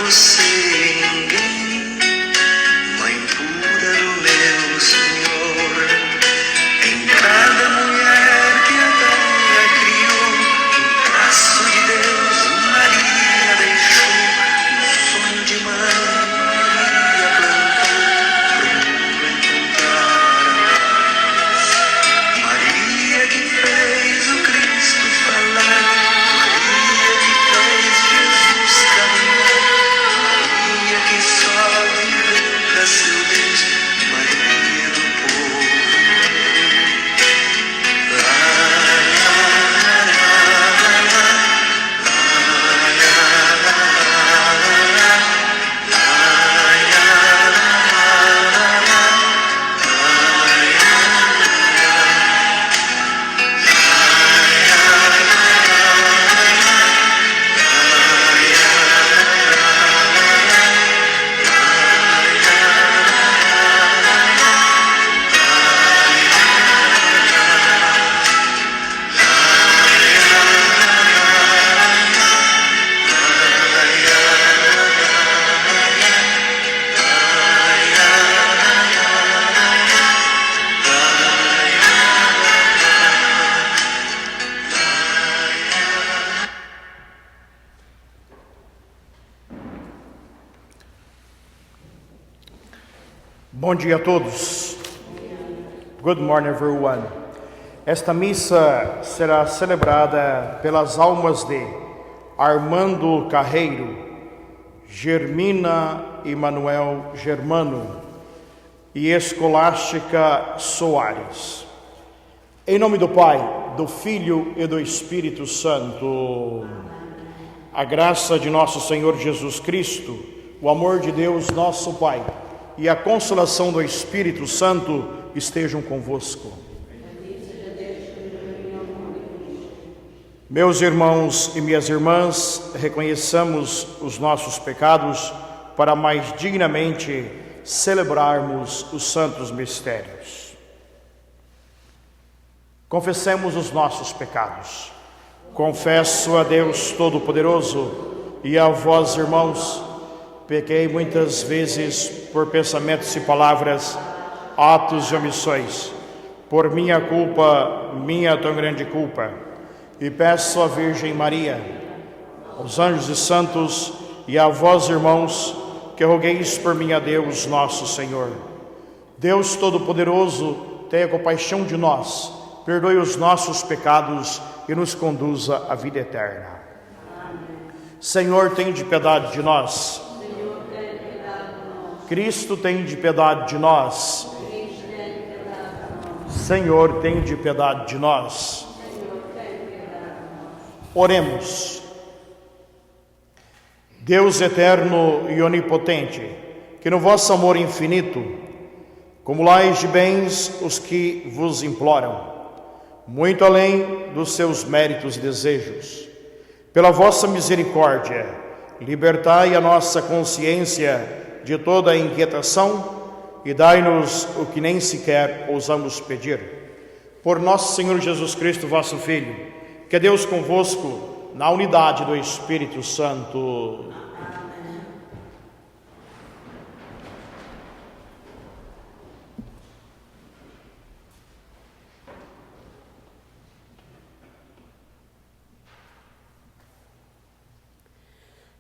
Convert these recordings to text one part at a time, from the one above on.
você ninguém, mãe pura do meu Senhor. Em cada mulher que a terra criou, um traço de Deus Maria deixou. Um sonho de mãe Maria plantou pro encontrar a paz. Maria que fez o Cristo falar, Maria que fez Jesus caminhar, Maria que só viveu pra seu Deus, Maria do povo. Bom dia a todos. Good morning, everyone. Esta missa será celebrada pelas almas de Armando Carreiro, Germina e Manuel Germano e Escolástica Soares. Em nome do Pai, do Filho e do Espírito Santo. A graça de nosso Senhor Jesus Cristo, o amor de Deus, nosso Pai, e a consolação do Espírito Santo estejam convosco. Meus irmãos e minhas irmãs, reconheçamos os nossos pecados para mais dignamente celebrarmos os santos mistérios. Confessemos os nossos pecados. Confesso a Deus Todo-Poderoso e a vós, irmãos, pequei muitas vezes por pensamentos e palavras, atos e omissões, por minha culpa, minha tão grande culpa. E peço à Virgem Maria, aos anjos e santos e a vós, irmãos, que rogueis por mim a Deus nosso Senhor. Deus Todo-Poderoso, tenha compaixão de nós, perdoe os nossos pecados e nos conduza à vida eterna. Senhor, tende piedade de nós. Cristo, tende piedade de nós. Senhor, tende piedade de nós. Oremos. Deus eterno e onipotente, que no vosso amor infinito acumulais de bens os que vos imploram, muito além dos seus méritos e desejos. Pela vossa misericórdia, libertai a nossa consciência de toda a inquietação e dai-nos o que nem sequer ousamos pedir. Por nosso Senhor Jesus Cristo, vosso Filho, que é Deus convosco, na unidade do Espírito Santo.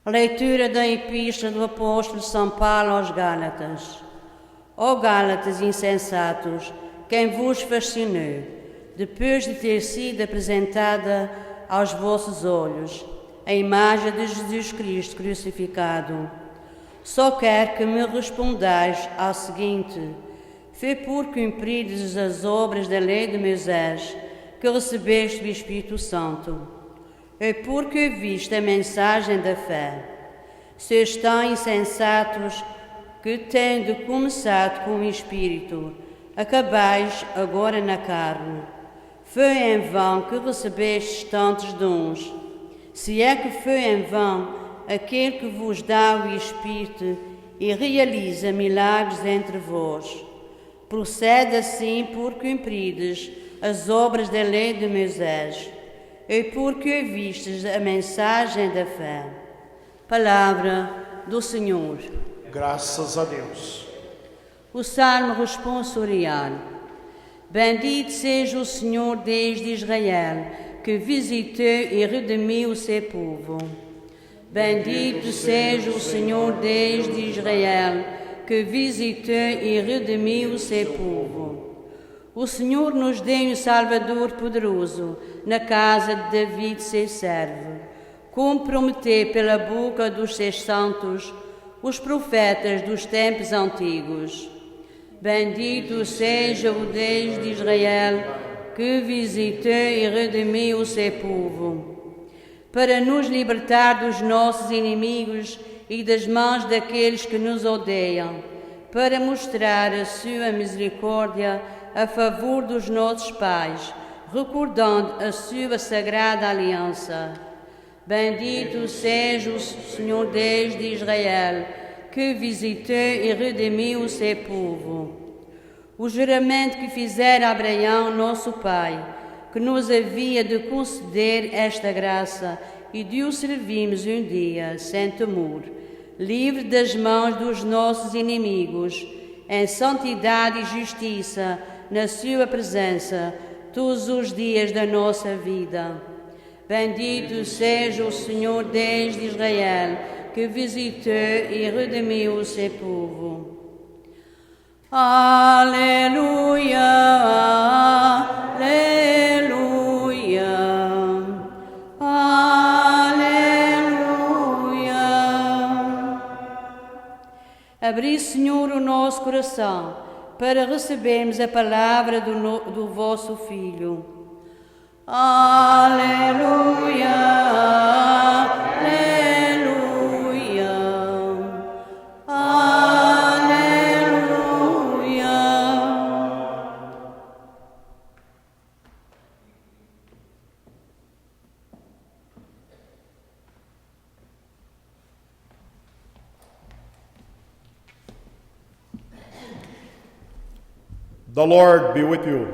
A leitura da Epístola do Apóstolo São Paulo aos Gálatas. Ó Gálatas insensatos, quem vos fascinou, depois de ter sido apresentada aos vossos olhos a imagem de Jesus Cristo crucificado, só quer que me respondais ao seguinte: foi por cumpridas as obras da lei de Moisés que recebeste o Espírito Santo. É porque ouviste a mensagem da fé. Sois tão insensatos que, tendo começado com o Espírito, acabais agora na carne. Foi em vão que recebestes tantos dons. Se é que foi em vão aquele que vos dá o Espírito e realiza milagres entre vós. Procede assim por cumpridas as obras da lei de Moisés, e porque ouvistes a mensagem da fé. Palavra do Senhor. Graças a Deus. O Salmo responsorial. Bendito seja o Senhor Deus de Israel, que visitou e redimiu o seu povo. Bendito seja o Senhor Deus de Israel, que visitou e redimiu o seu povo. O Senhor nos deu um Salvador poderoso na casa de David, seu servo, como prometeu pela boca dos seus santos, os profetas dos tempos antigos. Bendito seja o Deus de Israel, que visitou e redimiu o seu povo, para nos libertar dos nossos inimigos e das mãos daqueles que nos odeiam, para mostrar a sua misericórdia a favor dos nossos pais, recordando a sua sagrada aliança. Bendito seja o Senhor Deus de Israel, que visitou e redimiu o seu povo. O juramento que fizera a Abraão, nosso pai, que nos havia de conceder esta graça e de o servirmos um dia, sem temor, livre das mãos dos nossos inimigos, em santidade e justiça, na sua presença, todos os dias da nossa vida. Bendito seja o Senhor Deus de Israel, que visitou e redimiu o seu povo. Aleluia, aleluia, aleluia. Abri, Senhor, o nosso coração para recebermos a palavra do vosso Filho. Aleluia, aleluia, aleluia. The Lord be with you.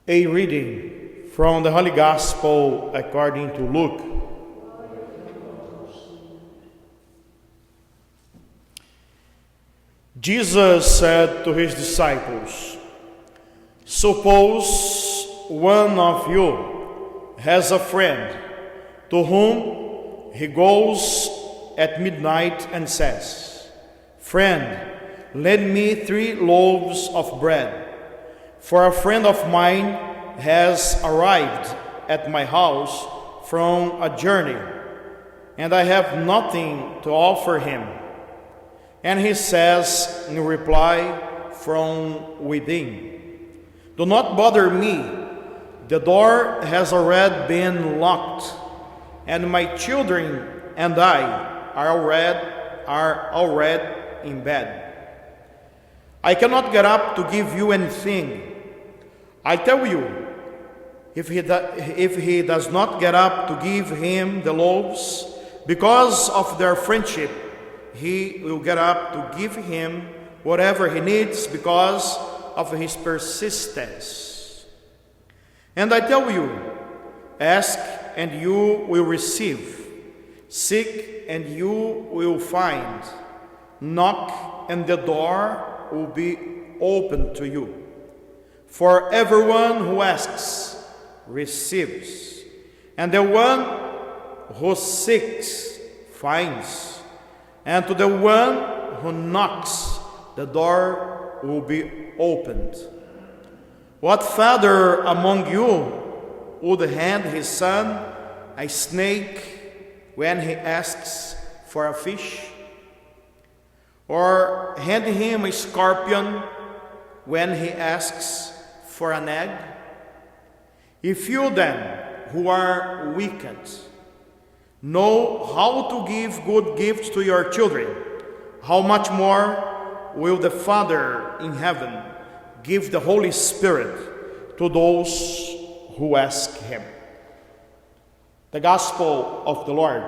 A reading from the Holy Gospel according to Luke. Jesus said to his disciples, "Suppose one of you has a friend to whom he goes at midnight and says, 'Friend, lend me 3 loaves of bread, for a friend of mine has arrived at my house from a journey, and I have nothing to offer him.' And he says in reply from within, 'Do not bother me. The door has already been locked, and my children and I are already in bed. I cannot get up to give you anything. I tell you, if he does not get up to give him the loaves, because of their friendship, he will get up to give him whatever he needs because of his persistence. And I tell you, ask and you will receive, seek and you will find, knock and the door will be opened to you. For everyone who asks receives, and the one who seeks finds, and to the one who knocks the door will be opened. What father among you would hand his son a snake when he asks for a fish? Or hand him a scorpion when he asks for an egg? If you then, who are wicked, know how to give good gifts to your children, how much more will the Father in heaven give the Holy Spirit to those who ask him." The Gospel of the Lord.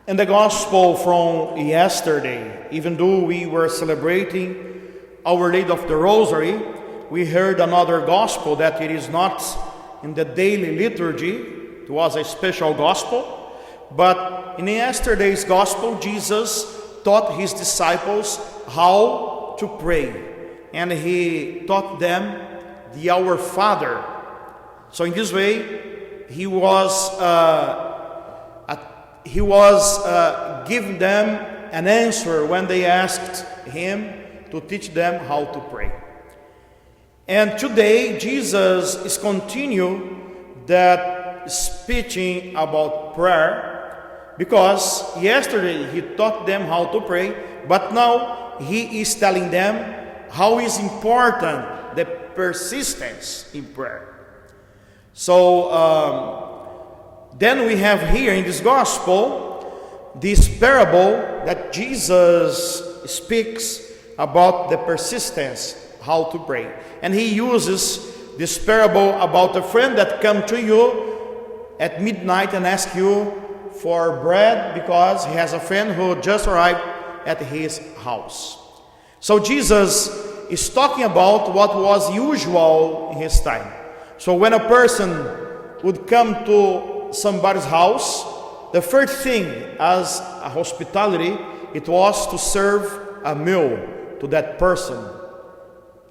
In the gospel from yesterday, even though we were celebrating Our Lady of the Rosary, we heard another gospel that it is not in the daily liturgy. It was a special gospel. But in yesterday's gospel, Jesus taught his disciples how to pray. And he taught them the Our Father. So in this way, he was giving them an answer when they asked him to teach them how to pray. And today Jesus is continue that speaking about prayer, because yesterday he taught them how to pray, but now he is telling them how is important the persistence in prayer. So then we have here in this gospel this parable that Jesus speaks about the persistence, how to pray. And he uses this parable about a friend that come to you at midnight and ask you for bread because he has a friend who just arrived at his house. So Jesus is talking about what was usual in his time. So when a person would come to somebody's house, the first thing as a hospitality, it was to serve a meal to that person,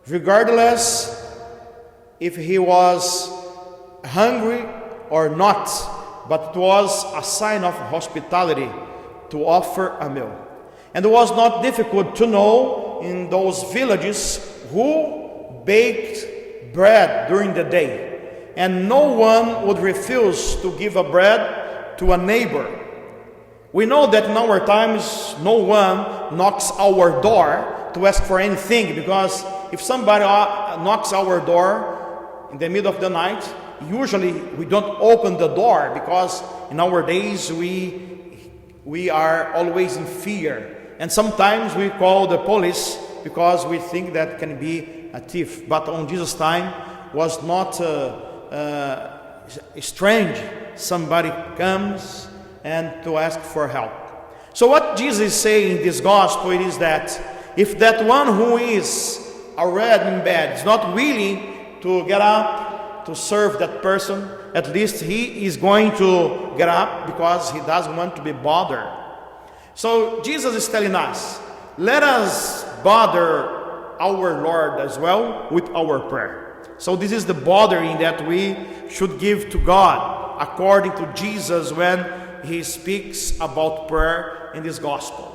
regardless if he was hungry or not, but it was a sign of hospitality to offer a meal. And it was not difficult to know in those villages who baked bread during the day, and no one would refuse to give a bread to a neighbor. We know that in our times no one knocks our door to ask for anything, because if somebody knocks our door in the middle of the night, usually we don't open the door, because in our days we are always in fear, and sometimes we call the police because we think that can be a thief. But on Jesus' time was not strange. Somebody comes and to ask for help. So what Jesus is saying in this gospel is that if that one who is already in bed is not willing to get up to serve that person, at least he is going to get up because he doesn't want to be bothered. So Jesus is telling us, let us bother our Lord as well with our prayer. So this is the bothering that we should give to God according to Jesus when he speaks about prayer in this gospel.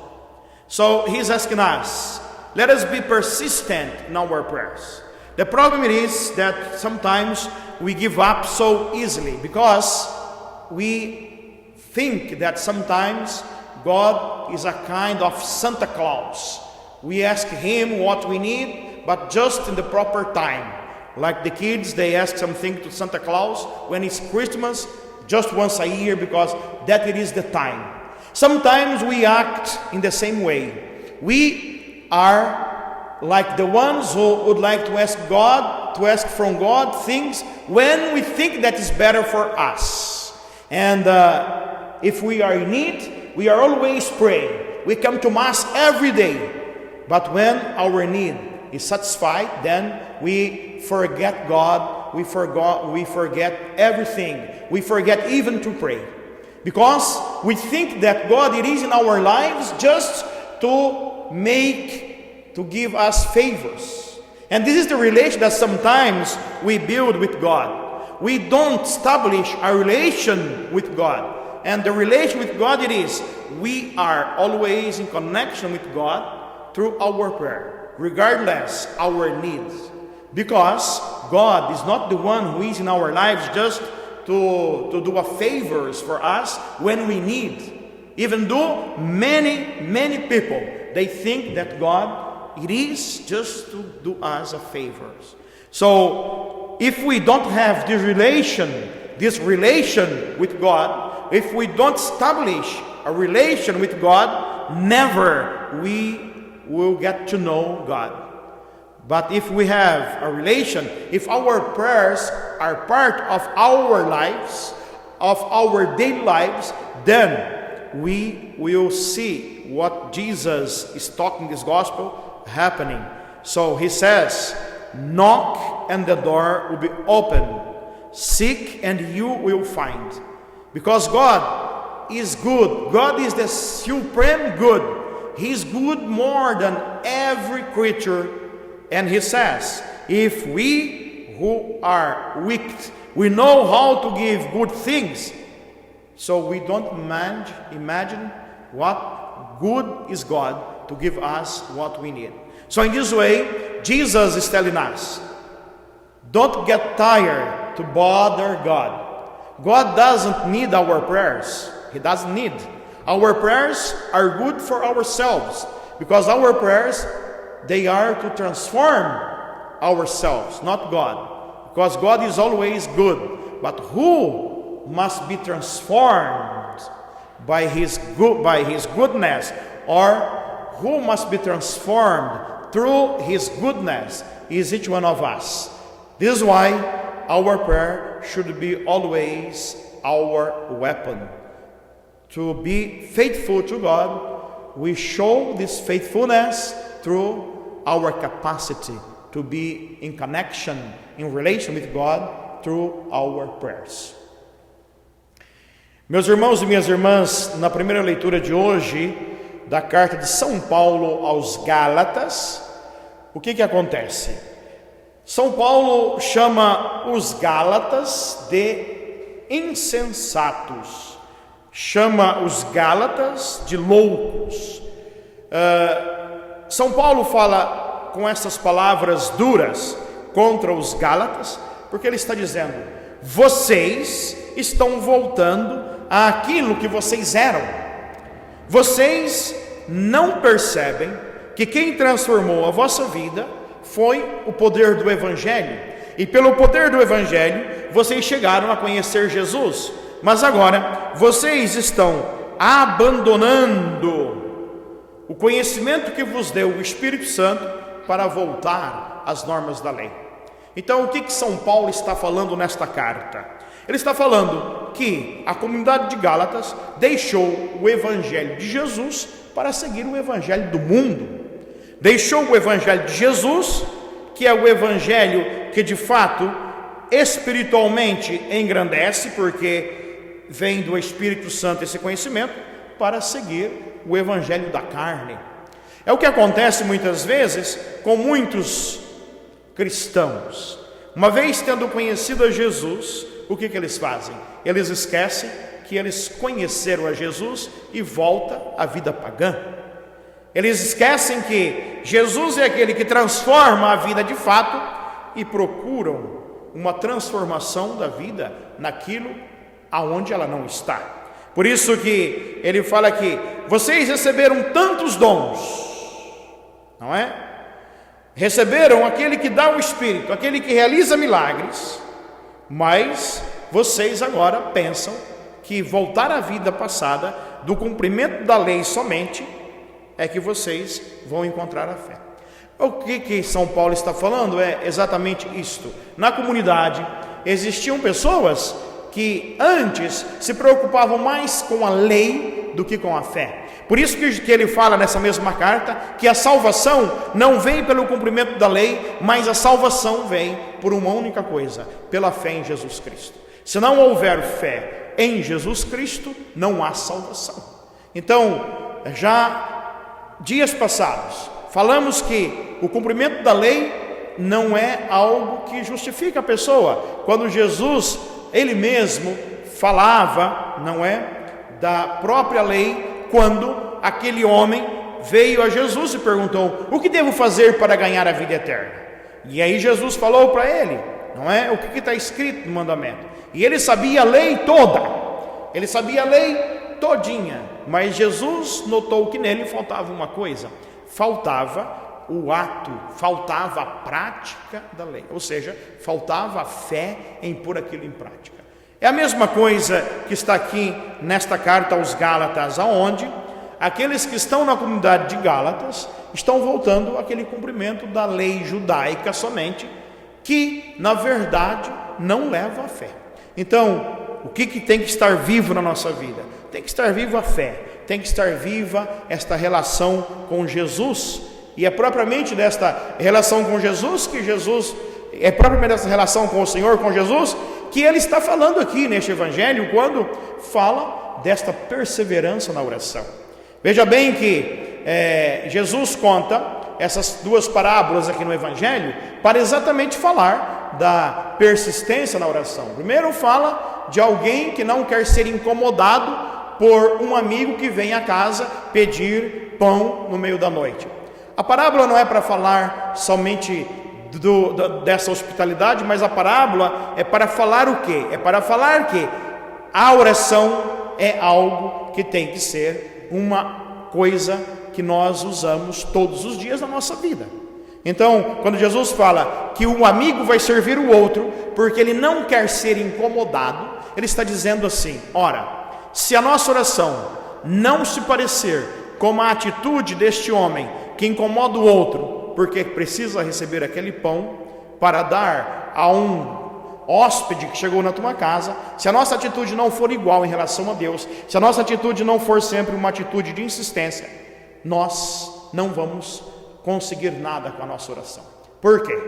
So he's asking us, let us be persistent in our prayers. The problem is that sometimes we give up so easily because we think that sometimes God is a kind of Santa Claus. We ask him what we need, but just in the proper time. Like the kids, they ask something to Santa Claus when it's Christmas, just once a year, because that it is the time. Sometimes we act in the same way. We are like the ones who would like to ask God, to ask from God things when we think that is better for us. And if we are in need, we are always praying. We come to Mass every day. But when our need is satisfied, then we forget God, we forget everything. We forget even to pray. Because we think that God, it is in our lives just to give us favors. And this is the relation that sometimes we build with God. We don't establish a relation with God. And the relation with God it is, we are always in connection with God through our prayer, regardless our needs. Because God is not the one who is in our lives just to do a favors for us when we need. Even though many people, they think that God, it is just to do us a favors. So, if we don't have this relation with God, if we don't establish a relation with God, never we will get to know God. But if we have a relation, if our prayers are part of our lives, of our daily lives, then we will see what Jesus is talking this gospel happening. So he says, knock and the door will be open. Seek and you will find. Because God is good. God is the supreme good. He is good more than every creature. And he says, if we who are wicked, we know how to give good things, so we don't imagine what good is God to give us what we need. So in this way, Jesus is telling us, don't get tired to bother God. God doesn't need our prayers. He doesn't need. Our prayers are good for ourselves, because our prayers, they are to transform ourselves, not God. Because God is always good. But who must be transformed by His goodness, or who must be transformed through His goodness, is each one of us. This is why our prayer should be always our weapon. To be faithful to God, we show this faithfulness through our capacity to be in connection, in relation with God through our prayers. Meus irmãos e minhas irmãs, na primeira leitura de hoje, da carta de São Paulo aos Gálatas, o que acontece? São Paulo chama os Gálatas de insensatos, chama os Gálatas de loucos. São Paulo fala com essas palavras duras contra os Gálatas, porque ele está dizendo, vocês estão voltando àquilo que vocês eram. Vocês não percebem que quem transformou a vossa vida foi o poder do Evangelho. E pelo poder do Evangelho, vocês chegaram a conhecer Jesus. Mas agora, vocês estão abandonando o conhecimento que vos deu o Espírito Santo para voltar às normas da lei. Então, o que São Paulo está falando nesta carta? Ele está falando que a comunidade de Gálatas deixou o Evangelho de Jesus para seguir o Evangelho do mundo. Deixou o Evangelho de Jesus, que é o Evangelho que de fato espiritualmente engrandece, porque vem do Espírito Santo esse conhecimento, para seguir o Evangelho da carne. É o que acontece muitas vezes com muitos cristãos. Uma vez tendo conhecido a Jesus, o que eles fazem? Eles esquecem que eles conheceram a Jesus e volta à vida pagã. Eles esquecem que Jesus é aquele que transforma a vida de fato e procuram uma transformação da vida naquilo aonde ela não está. Por isso que ele fala que vocês receberam tantos dons, não é? Receberam aquele que dá o Espírito, aquele que realiza milagres, mas vocês agora pensam que voltar à vida passada, do cumprimento da lei somente, é que vocês vão encontrar a fé. O que São Paulo está falando é exatamente isto. Na comunidade existiam pessoas que antes se preocupavam mais com a lei do que com a fé. Por isso que ele fala nessa mesma carta que a salvação não vem pelo cumprimento da lei, mas a salvação vem por uma única coisa, pela fé em Jesus Cristo. Se não houver fé em Jesus Cristo, não há salvação. Então, já dias passados, falamos que o cumprimento da lei não é algo que justifica a pessoa. Quando Jesus, ele mesmo, falava, não é, da própria lei, quando aquele homem veio a Jesus e perguntou, o que devo fazer para ganhar a vida eterna? E aí Jesus falou para ele, não é, o que está escrito no mandamento. E ele sabia a lei toda, ele sabia a lei todinha, mas Jesus notou que nele faltava uma coisa, faltava o ato, faltava a prática da lei, ou seja, faltava a fé em pôr aquilo em prática. É a mesma coisa que está aqui nesta carta aos Gálatas, aonde aqueles que estão na comunidade de Gálatas estão voltando àquele cumprimento da lei judaica somente, que na verdade não leva à fé. Então, o que tem que estar vivo na nossa vida? tem que estar viva a fé, tem que estar viva esta relação com Jesus. E é propriamente desta relação com Jesus é propriamente dessa relação com o Senhor, com Jesus, que ele está falando aqui neste evangelho, quando fala desta perseverança na oração. Veja bem que Jesus conta essas duas parábolas aqui no evangelho para exatamente falar da persistência na oração. Primeiro fala de alguém que não quer ser incomodado por um amigo que vem à casa pedir pão no meio da noite. A parábola não é para falar somente dessa hospitalidade, mas a parábola é para falar o quê? É para falar que a oração é algo que tem que ser uma coisa que nós usamos todos os dias na nossa vida. Então, quando Jesus fala que um amigo vai servir o outro porque ele não quer ser incomodado, ele está dizendo assim: ora, se a nossa oração não se parecer com a atitude deste homem que incomoda o outro porque precisa receber aquele pão para dar a um hóspede que chegou na tua casa, se a nossa atitude não for igual em relação a Deus, se a nossa atitude não for sempre uma atitude de insistência, nós não vamos conseguir nada com a nossa oração. Por quê?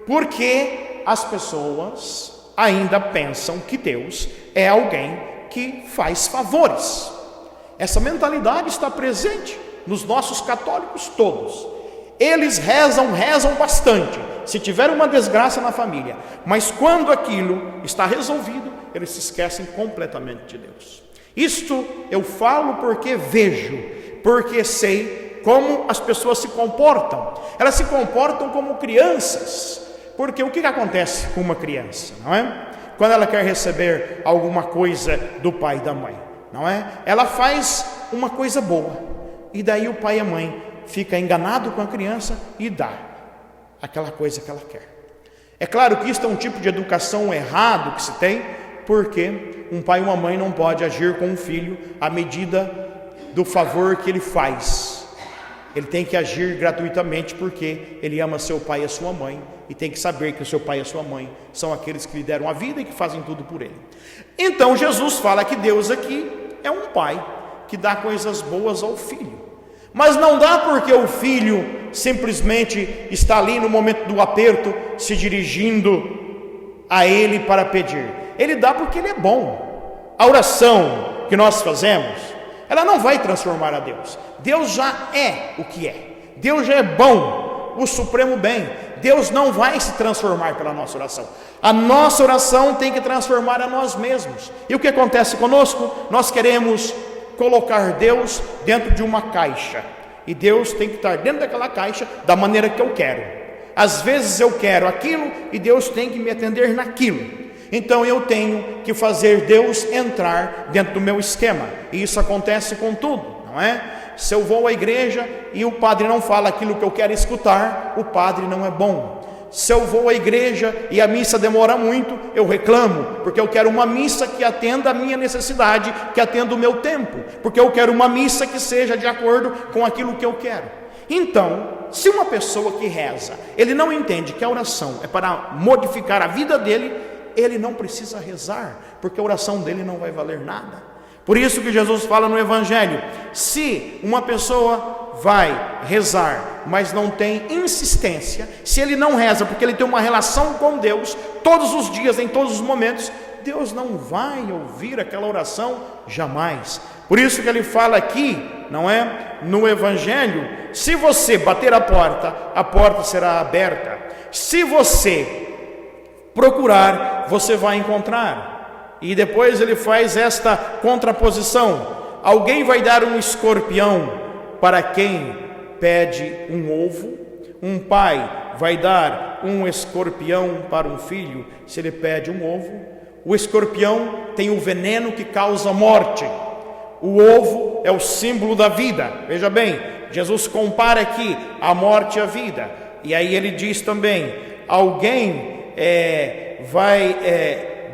Porque as pessoas ainda pensam que Deus é alguém que faz favores. Essa mentalidade está presente nos nossos católicos todos. Eles rezam bastante, se tiver uma desgraça na família, mas quando aquilo está resolvido, eles se esquecem completamente de Deus. Isto eu falo porque vejo, porque sei como as pessoas se comportam. Elas se comportam como crianças, porque o que acontece com uma criança, não é? Quando ela quer receber alguma coisa do pai e da mãe, não é? Ela faz uma coisa boa, e daí o pai e a mãe fica enganado com a criança e dá aquela coisa que ela quer. É claro que isso é um tipo de educação errado que se tem, porque um pai e uma mãe não pode agir com um filho à medida do favor que ele faz. Ele tem que agir gratuitamente porque ele ama seu pai e a sua mãe, e tem que saber que o seu pai e a sua mãe são aqueles que lhe deram a vida e que fazem tudo por ele. Então Jesus fala que Deus aqui é um pai que dá coisas boas ao filho. Mas não dá porque o filho simplesmente está ali no momento do aperto, se dirigindo a ele para pedir. Ele dá porque ele é bom. A oração que nós fazemos, ela não vai transformar a Deus. Deus já é o que é. Deus já é bom, o supremo bem. Deus não vai se transformar pela nossa oração. A nossa oração tem que transformar a nós mesmos. E o que acontece conosco? Nós queremos colocar Deus dentro de uma caixa, e Deus tem que estar dentro daquela caixa da maneira que eu quero. Às vezes eu quero aquilo e Deus tem que me atender naquilo, então eu tenho que fazer Deus entrar dentro do meu esquema, e isso acontece com tudo, não é? Se eu vou à igreja e o padre não fala aquilo que eu quero escutar, o padre não é bom. Se eu vou à igreja e a missa demora muito, eu reclamo, porque eu quero uma missa que atenda a minha necessidade, que atenda o meu tempo, porque eu quero uma missa que seja de acordo com aquilo que eu quero. Então, se uma pessoa que reza, ele não entende que a oração é para modificar a vida dele, ele não precisa rezar, porque a oração dele não vai valer nada. Por isso que Jesus fala no evangelho: se uma pessoa vai rezar, mas não tem insistência, se ele não reza porque ele tem uma relação com Deus todos os dias, em todos os momentos, Deus não vai ouvir aquela oração jamais. Por isso que ele fala aqui, não é? No evangelho: se você bater a porta será aberta. Se você procurar, você vai encontrar. E depois ele faz esta contraposição: alguém vai dar um escorpião para quem pede um ovo, um pai vai dar um escorpião para um filho se ele pede um ovo. O escorpião tem o veneno que causa morte, o ovo é o símbolo da vida. Veja bem, Jesus compara aqui a morte e a vida, e aí ele diz também: alguém vai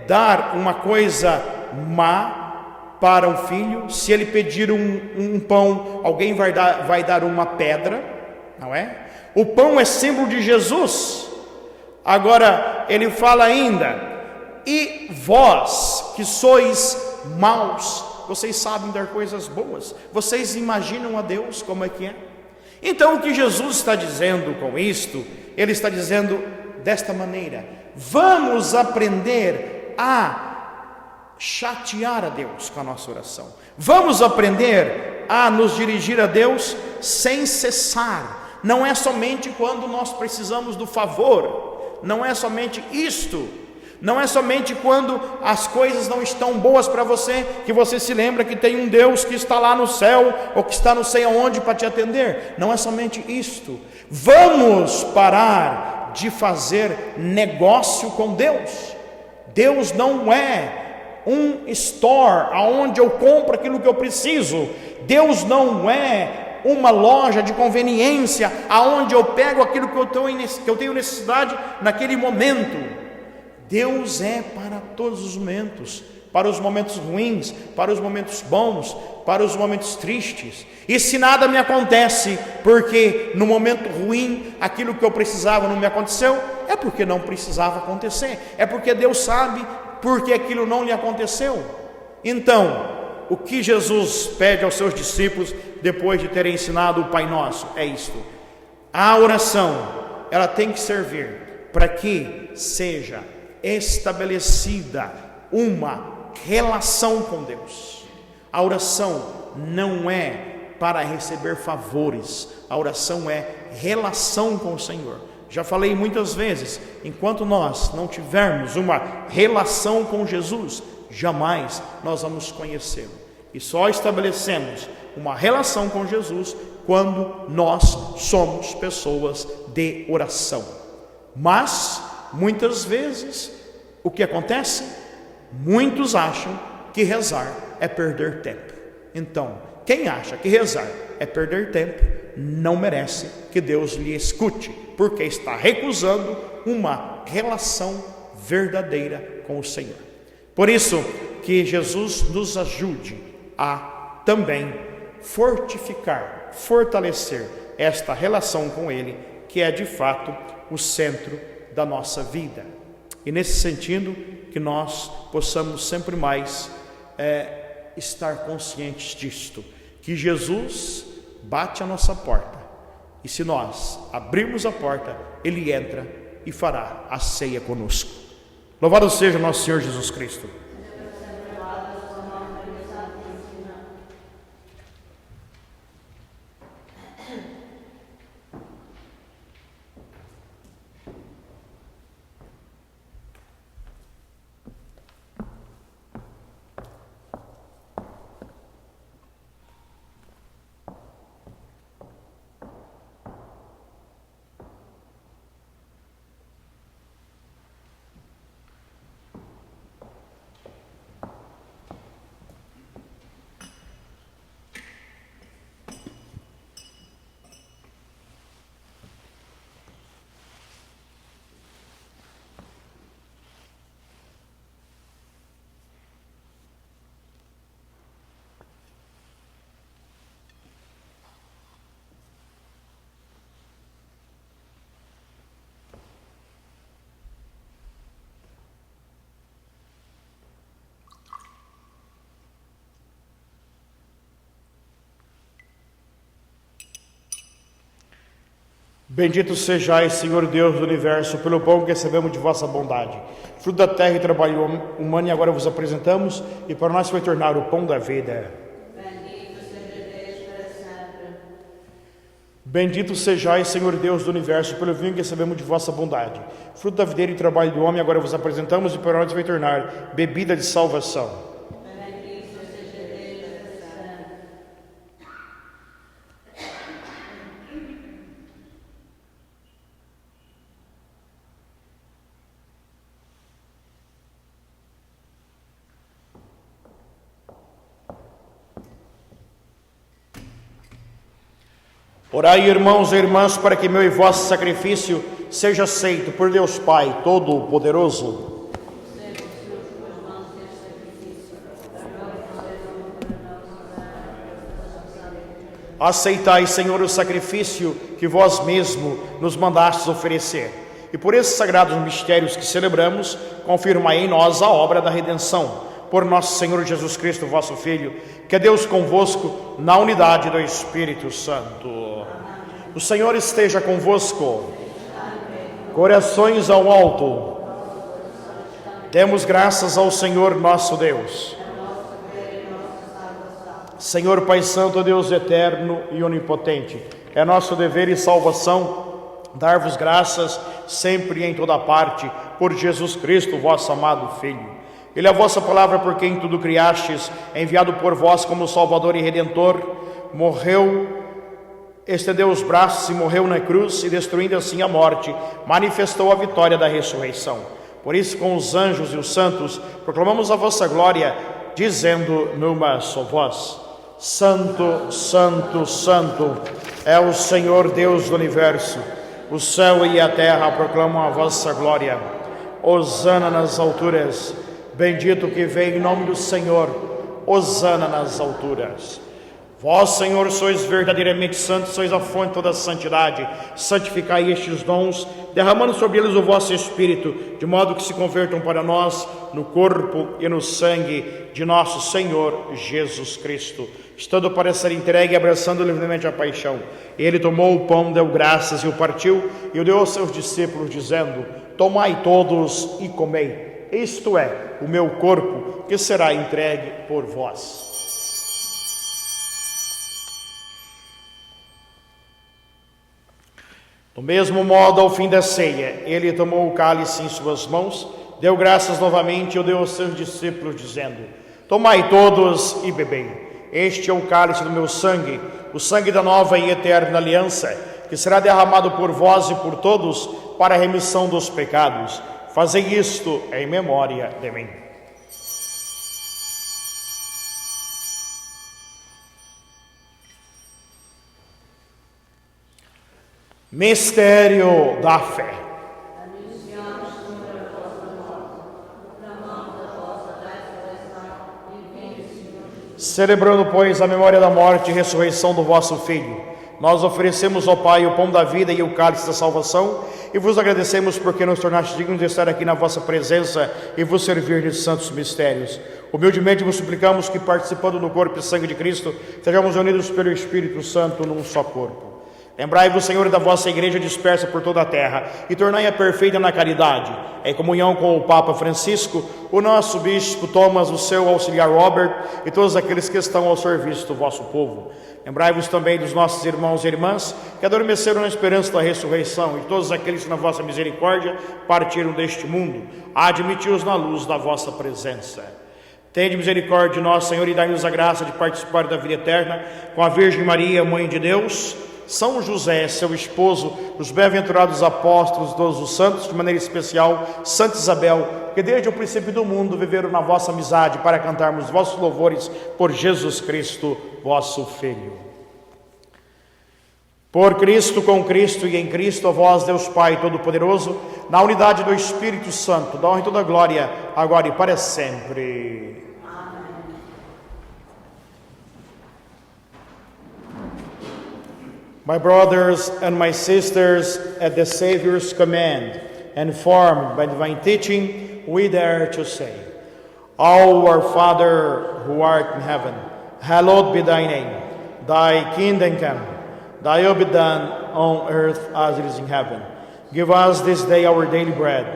dar uma coisa má para um filho, se ele pedir um pão, alguém vai dar uma pedra, não é? O pão é símbolo de Jesus. Agora ele fala ainda: e vós que sois maus, vocês sabem dar coisas boas, vocês imaginam a Deus como é que é? Então o que Jesus está dizendo com isto, Ele está dizendo desta maneira: vamos aprender a chatear a Deus com a nossa oração, vamos aprender a nos dirigir a Deus sem cessar. Não é somente quando nós precisamos do favor, não é somente isto, não é somente quando as coisas não estão boas para você, que você se lembra que tem um Deus que está lá no céu, ou que está não sei aonde para te atender. Não é somente isto. Vamos parar de fazer negócio com Deus. Deus não é um store onde eu compro aquilo que eu preciso. Deus não é uma loja de conveniência aonde eu pego aquilo que eu tenho necessidade naquele momento. Deus é para todos os momentos, para os momentos ruins, para os momentos bons, para os momentos tristes. E se nada me acontece, porque no momento ruim aquilo que eu precisava não me aconteceu, é porque não precisava acontecer, é porque Deus sabe porque aquilo não lhe aconteceu. Então, o que Jesus pede aos seus discípulos depois de terem ensinado o Pai Nosso é isto: a oração, ela tem que servir para que seja estabelecida uma relação com Deus. A oração não é para receber favores, a oração é relação com o Senhor. Já falei muitas vezes, enquanto nós não tivermos uma relação com Jesus, jamais nós vamos conhecê-lo. E só estabelecemos uma relação com Jesus quando nós somos pessoas de oração. Mas muitas vezes, o que acontece? Muitos acham que rezar é perder tempo. Então, quem acha que rezar é perder tempo, não merece que Deus lhe escute, porque está recusando uma relação verdadeira com o Senhor. Por isso, que Jesus nos ajude a também fortalecer esta relação com Ele, que é de fato o centro da nossa vida. E nesse sentido, que nós possamos sempre mais estar conscientes disto, que Jesus bate a nossa porta, e se nós abrirmos a porta, Ele entra e fará a ceia conosco. Louvado seja nosso Senhor Jesus Cristo. Bendito sejais, Senhor Deus do Universo, pelo pão que recebemos de vossa bondade, fruto da terra e trabalho humano, e agora vos apresentamos, e para nós foi tornar o pão da vida. Bendito seja Deus para sempre. Bendito sejais, Senhor Deus do Universo, pelo vinho que recebemos de vossa bondade, fruto da videira e trabalho do homem, agora vos apresentamos, e para nós vai tornar bebida de salvação. Orai, irmãos e irmãs, para que meu e vosso sacrifício seja aceito por Deus Pai Todo-Poderoso. Aceitai, Senhor, o sacrifício que vós mesmo nos mandastes oferecer, e por esses sagrados mistérios que celebramos, confirmai em nós a obra da redenção. por nosso Senhor Jesus Cristo, vosso Filho, que é Deus convosco, na unidade do Espírito Santo. O Senhor esteja convosco. Corações ao alto. Demos graças ao Senhor nosso Deus. Senhor Pai Santo, Deus eterno e onipotente, é nosso dever e salvação dar-vos graças sempre e em toda parte por Jesus Cristo, vosso amado Filho. Ele é a vossa palavra por quem tudo criastes, enviado por vós como Salvador e Redentor, morreu, estendeu os braços e morreu na cruz, e destruindo assim a morte, manifestou a vitória da ressurreição. Por isso, com os anjos e os santos, proclamamos a vossa glória, dizendo numa só voz: Santo, Santo, Santo é o Senhor Deus do universo. O céu e a terra proclamam a vossa glória. Hosana nas alturas. Bendito que vem em nome do Senhor. Hosana nas alturas. Vós, Senhor, sois verdadeiramente santos, sois a fonte de toda a santidade. Santificai estes dons, derramando sobre eles o vosso Espírito, de modo que se convertam para nós no corpo e no sangue de nosso Senhor Jesus Cristo. Estando para ser entregue e abraçando livremente a paixão, ele tomou o pão, deu graças e o partiu, e o deu aos seus discípulos, dizendo: Tomai todos e comei. Isto é o meu corpo, que será entregue por vós. Do mesmo modo, ao fim da ceia, ele tomou o cálice em suas mãos, deu graças novamente e o deu aos seus discípulos, dizendo: Tomai todos e bebei. Este é o cálice do meu sangue, o sangue da nova e eterna aliança, que será derramado por vós e por todos para a remissão dos pecados. Fazei isto em memória de mim. Mistério da fé. Celebrando, pois, a memória da morte e ressurreição do vosso Filho, nós oferecemos ao Pai o pão da vida e o cálice da salvação, e vos agradecemos porque nos tornastes dignos de estar aqui na vossa presença e vos servir nesses santos mistérios. Humildemente vos suplicamos que, participando do corpo e sangue de Cristo, sejamos unidos pelo Espírito Santo num só corpo. Lembrai-vos, Senhor, da vossa igreja dispersa por toda a terra, e tornai-a perfeita na caridade, em comunhão com o Papa Francisco, o nosso bispo Thomas, o seu auxiliar Robert, e todos aqueles que estão ao serviço do vosso povo. Lembrai-vos também dos nossos irmãos e irmãs, que adormeceram na esperança da ressurreição, e de todos aqueles que na vossa misericórdia partiram deste mundo. Admiti-os na luz da vossa presença. Tende misericórdia de nós, Senhor, e dai-nos a graça de participar da vida eterna com a Virgem Maria, Mãe de Deus, São José, seu esposo, os bem-aventurados apóstolos, todos os santos, de maneira especial, Santa Isabel, que desde o princípio do mundo viveram na vossa amizade para cantarmos vossos louvores por Jesus Cristo, vosso Filho. Por Cristo, com Cristo e em Cristo, a vós, Deus Pai Todo-Poderoso, na unidade do Espírito Santo, da honra e toda a glória, agora e para sempre. My brothers and my sisters, at the Savior's command, and formed by divine teaching, we dare to say, Our Father, who art in heaven, hallowed be thy name. Thy kingdom come, thy will be done on earth as it is in heaven. Give us this day our daily bread,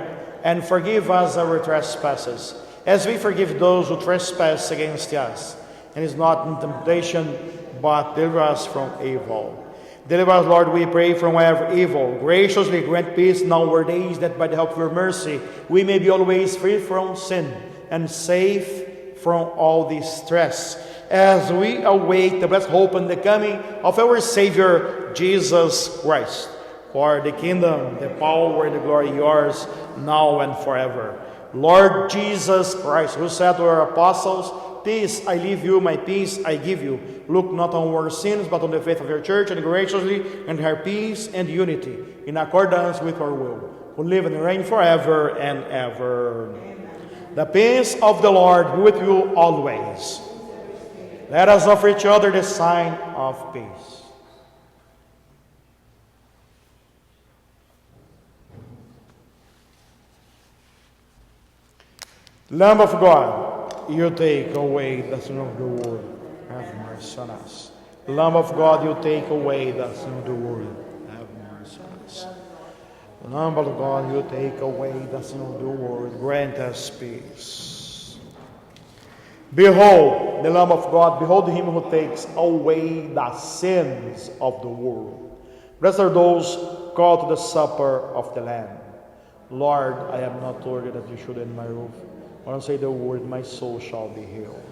and forgive us our trespasses, as we forgive those who trespass against us. And is not in temptation, but deliver us from evil. Deliver us, Lord, we pray, from every evil. Graciously grant peace in our days, that by the help of your mercy we may be always free from sin and safe from all distress, as we await the blessed hope and the coming of our Savior, Jesus Christ. For the kingdom, the power, and the glory yours, now and forever. Lord Jesus Christ, who said to our apostles, Peace I leave you, my peace I give you. Look not on our sins, but on the faith of your church, and graciously grant her peace and unity, in accordance with our will, who live and reign forever and ever. Amen. The peace of the Lord be with you always. Let us offer each other the sign of peace. Lamb of God, you take away the sin of the world, have mercy on us. Lamb of God, you take away the sin of the world, have mercy on us. Lamb of God, you take away the sin of the world, grant us peace. Behold the Lamb of God, behold him who takes away the sins of the world. Blessed are those called to the supper of the Lamb. Lord, I am not worthy that you should end my roof. When I say the word, my soul shall be healed.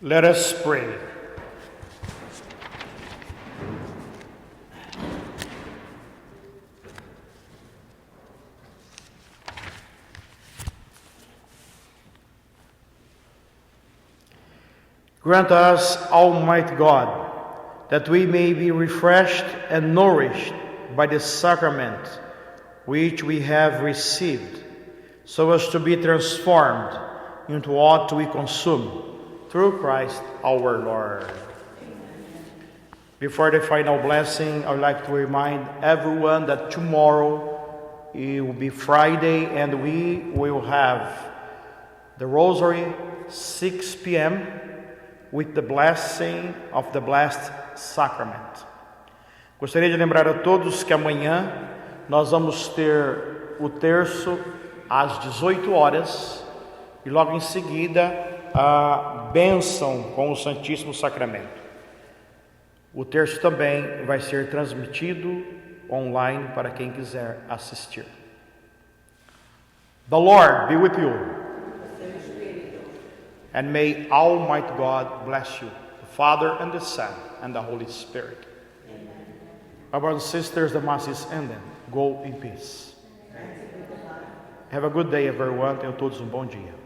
Let us pray. Grant us, Almighty God, that we may be refreshed and nourished by the sacrament which we have received, so as to be transformed into what we consume, through Christ our Lord. Before the final blessing, I would like to remind everyone that tomorrow it will be Friday and we will have the Rosary 6 p.m. with the blessing of the Blessed Sacrament. Gostaria de lembrar a todos que amanhã nós vamos ter o terço às 18 horas e logo em seguida a bênção com o Santíssimo Sacramento. O terço também vai ser transmitido online para quem quiser assistir. The Lord be with you. And may Almighty God bless you, the Father and the Son and the Holy Spirit. Our brothers and sisters, the Mass is ended. Go in peace. Have a good day, everyone. Tenham todos um bom dia.